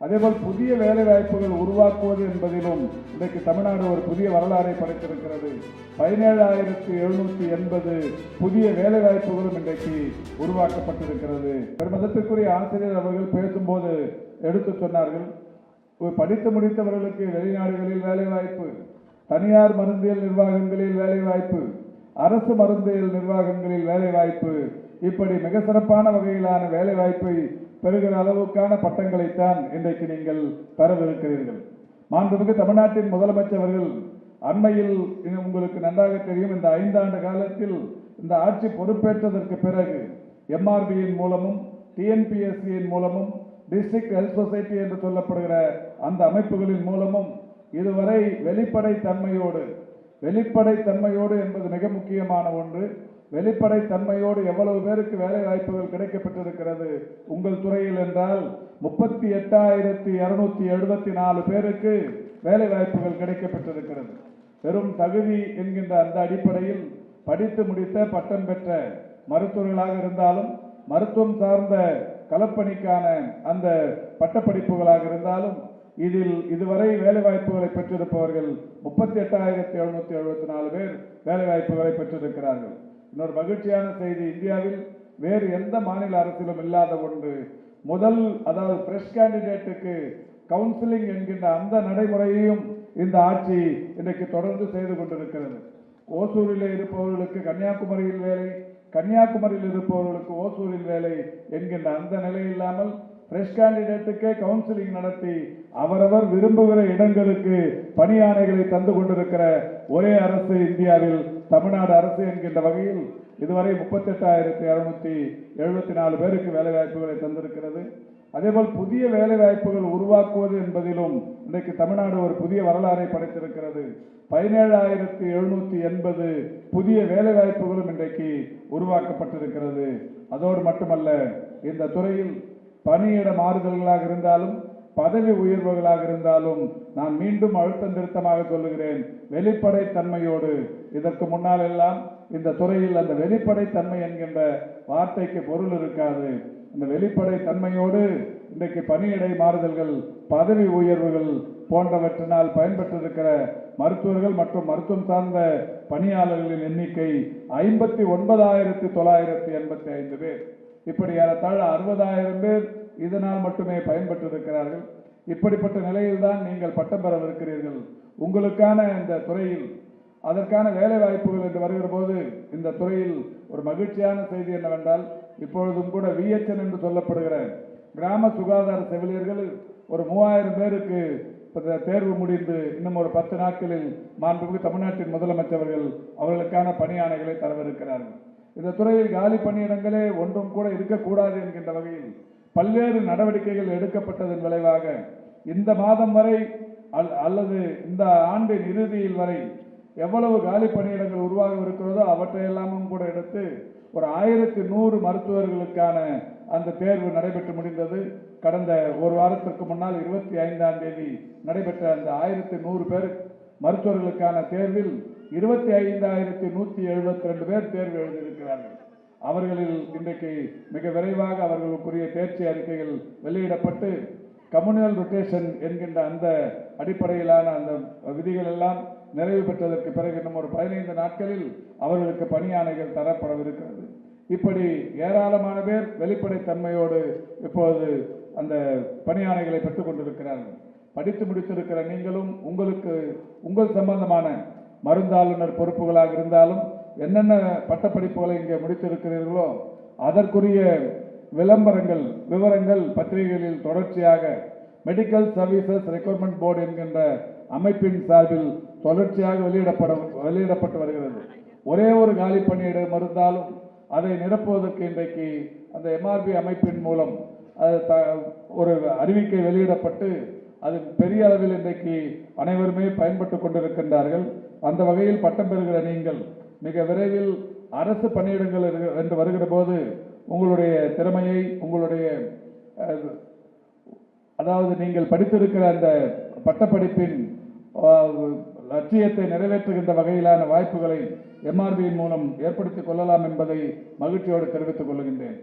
அதேபோல் புதிய வேலை வாய்ப்புகள் உருவாக்குவது என்பதிலும் இன்றைக்கு தமிழ்நாடு ஒரு புதிய வரலாறை படைத்திருக்கிறது. 17,780 புதிய வேலை வாய்ப்புகளும் இன்றைக்கு உருவாக்கப்பட்டிருக்கிறது. பெருமதத்திற்குரிய ஆசிரியர் அவர்கள் பேசும்போது எடுத்து சொன்னார்கள், படித்து முடித்தவர்களுக்கு வெளிநாடுகளில் வேலை வாய்ப்பு, தனியார் மருந்தியல் நிர்வாகங்களில் வேலை வாய்ப்பு, அரசு மருந்தியல் நிர்வாகங்களில் வேலை வாய்ப்பு, இப்படி மிக சிறப்பான வகையிலான வேலை வாய்ப்பை பெறுகிற அளவுக்கான பட்டங்களைத்தான் இன்றைக்கு நீங்கள் பெறவிருக்கிறீர்கள். மாண்புமிகு தமிழ்நாட்டின் முதலமைச்சர் அவர்கள் அண்மையில் உங்களுக்கு நன்றாக தெரியும், இந்த 5 ஆண்டு காலத்தில் இந்த ஆட்சி பொறுப்பேற்றதற்கு பிறகு MRBயின் மூலமும் TNPSCயின் மூலமும் டிஸ்ட்ரிக்ட் ஹெல்த் சொசைட்டி என்று சொல்லப்படுகிற அந்த அமைப்புகளின் மூலமும் இதுவரை வெளிப்படைத்தன்மையோடு என்பது மிக முக்கியமான ஒன்று. வெளிப்படைத்தன்மையோடு எவ்வளவு பேருக்கு வேலை வாய்ப்புகள் கிடைக்கப்பட்டிருக்கிறது உங்கள் துறையில் என்றால் 38,274 பேருக்கு வேலை வாய்ப்புகள் கிடைக்கப்பட்டிருக்கிறது. வெறும் தகுதி என்கின்ற அந்த அடிப்படையில் படித்து முடித்த பட்டம் பெற்ற மருத்துவர்களாக இருந்தாலும், மருத்துவம் சார்ந்த களப்பணிக்கான அந்த பட்டப்படிப்புகளாக இருந்தாலும், இதில் இதுவரை வேலை வாய்ப்புகளை பெற்றிருப்பவர்கள் 38,774 பேர் வேலை வாய்ப்புகளை பெற்றிருக்கிறார்கள். இன்னொரு மகிழ்ச்சியான செய்தி, இந்தியாவில் வேறு எந்த மாநில அரசிலும் இல்லாத ஒன்று. அதாவது ஃப்ரெஷ் கேண்டிடேட்டுக்கு கவுன்சிலிங் என்கின்ற அந்த நடைமுறையையும் இந்த ஆட்சி இன்றைக்கு தொடர்ந்து செய்து கொண்டிருக்கிறது. ஓசூரில் இருப்பவர்களுக்கு கன்னியாகுமரியில் வேலை, கன்னியாகுமரியில் இருப்பவர்களுக்கு ஓசூரில் வேலை என்கின்ற அந்த நிலை இல்லாமல் ஃப்ரெஷ் கேண்டிடேட்டுக்கே கவுன்சிலிங் நடத்தி அவரவர் விரும்புகிற இடங்களுக்கு பணியாணைகளை தந்து கொண்டிருக்கிற ஒரே அரசு இந்தியாவில் தமிழ்நாடு அரசு என்கின்ற வகையில் இதுவரை 38,274 பேருக்கு வேலை வாய்ப்புகளை தந்திருக்கிறது. அதேபோல் புதிய வேலை வாய்ப்புகள் உருவாக்குவது என்பதிலும் இன்றைக்கு தமிழ்நாடு ஒரு புதிய வரலாறை படைத்திருக்கிறது. 17,780 புதிய வேலை வாய்ப்புகளும் இன்றைக்கு உருவாக்கப்பட்டிருக்கிறது. அதோடு மட்டுமல்ல, இந்த துறையில் பணியிட மாறுதல்களாக இருந்தாலும், பதவி உயர்வுகளாக இருந்தாலும், நான் மீண்டும் அழுத்தம் திருத்தமாக சொல்லுகிறேன், வெளிப்படைத்தன்மையோடு. இதற்கு முன்னால் எல்லாம் இந்த துறையில் அந்த வெளிப்படைத்தன்மை என்கின்ற வார்த்தைக்கு பொருள் இருக்காது. இந்த வெளிப்படைத்தன்மையோடு இன்றைக்கு பணியிடை மாறுதல்கள், பதவி உயர்வுகள் போன்றவற்றினால் பயன்பெற்றிருக்கிற மருத்துவர்கள் மற்றும் மருத்துவம் சார்ந்த பணியாளர்களின் எண்ணிக்கை 59,985 பேர். இப்படி ஏறத்தாழ 60,000 பேர் இதனால் மட்டுமே பயன்பெற்றிருக்கிறார்கள். இப்படிப்பட்ட நிலையில்தான் நீங்கள் பட்டம் பெறவிருக்கிறீர்கள். உங்களுக்கான இந்த துறையில் அதற்கான வேலை வாய்ப்புகள் என்று வருகிற போது இந்த துறையில் ஒரு மகிழ்ச்சியான செய்தி என்னவென்றால், இப்பொழுதும் கூட VHN என்று சொல்லப்படுகிற கிராம சுகாதார செவிலியர்கள் ஒரு 3000 பேருக்கு தேர்வு முடிந்து இன்னும் ஒரு 10 நாட்களில் மாண்புமிகு தமிழ்நாட்டின் முதலமைச்சர்கள் அவர்களுக்கான பணியாணைகளை தரவிருக்கிறார்கள். இந்த துறையில் காலி பணியிடங்களே ஒன்றும் கூட இருக்கக்கூடாது என்கின்ற வகையில் பல்வேறு நடவடிக்கைகள் எடுக்கப்பட்டதன் விளைவாக இந்த மாதம் வரை அல்லது இந்த ஆண்டின் இறுதியில் வரை எவ்வளவு காலி பணியிடங்கள் உருவாக இருக்கிறதோ அவற்றையெல்லாமும் கூட எடுத்து ஒரு 1100 மருத்துவர்களுக்கான அந்த தேர்வு நடைபெற்று முடிந்தது. கடந்த ஒரு வாரத்திற்கு முன்னால் 25ஆம் தேதி நடைபெற்ற அந்த 1100 பேர் மருத்துவர்களுக்கான தேர்வில் 25,172 பேர் தேர்வு எழுதியிருக்கிறார்கள். அவர்களில் இன்றைக்கு மிக விரைவாக அவர்களுக்குரிய தேர்ச்சி அறிக்கைகள் வெளியிடப்பட்டு கம்யூனல் ரொட்டேஷன் என்கின்ற அந்த அடிப்படையிலான அந்த விதிகள் எல்லாம் நிறைவு பெற்றதற்கு பிறகு இன்னும் ஒரு 15 நாட்களில் அவர்களுக்கு பணியாணைகள் தரப்படவிருக்கிறது. இப்படி ஏராளமான பேர் வெளிப்படைத்தன்மையோடு இப்போது அந்த பணியாணைகளை பெற்றுக் கொண்டிருக்கிறார்கள். படித்து முடித்திருக்கிற நீங்களும் உங்கள் சம்பந்தமான மருந்தாளுநர் பொறுப்புகளாக இருந்தாலும் என்னென்ன பட்டப்படிப்புகளை இங்கே முடித்திருக்கிறீர்களோ அதற்குரிய விவரங்கள் பத்திரிகைகளில் தொடர்ச்சியாக மெடிக்கல் சர்வீசஸ் ரெக்ரூட்மெண்ட் போர்டு என்கின்ற அமைப்பின் சார்பில் தொடர்ச்சியாக வெளியிடப்பட்டு வருகிறது. ஒரே ஒரு காலி பணியிடம் இருந்தாலும் அதை நிரப்புவதற்கு இன்றைக்கு அந்த MRB அமைப்பின் மூலம் ஒரு அறிவிக்கை வெளியிடப்பட்டு அது பெரிய அளவில் இன்றைக்கு அனைவருமே பயன்பட்டு கொண்டிருக்கின்றார்கள். அந்த வகையில் பட்டம் பெறுகிற நீங்கள் மிக விரைவில் அரசு பணியிடங்கள் என்று வருகிற போது உங்களுடைய திறமையை அதாவது நீங்கள் படித்திருக்கிற அந்த பட்டப்படிப்பின் லட்சியத்தை நிறைவேற்றுகின்ற வகையிலான வாய்ப்புகளை MRBயின் மூலம் ஏற்படுத்திக் கொள்ளலாம் என்பதை மகிழ்ச்சியோடு தெரிவித்துக் கொள்கின்றேன்.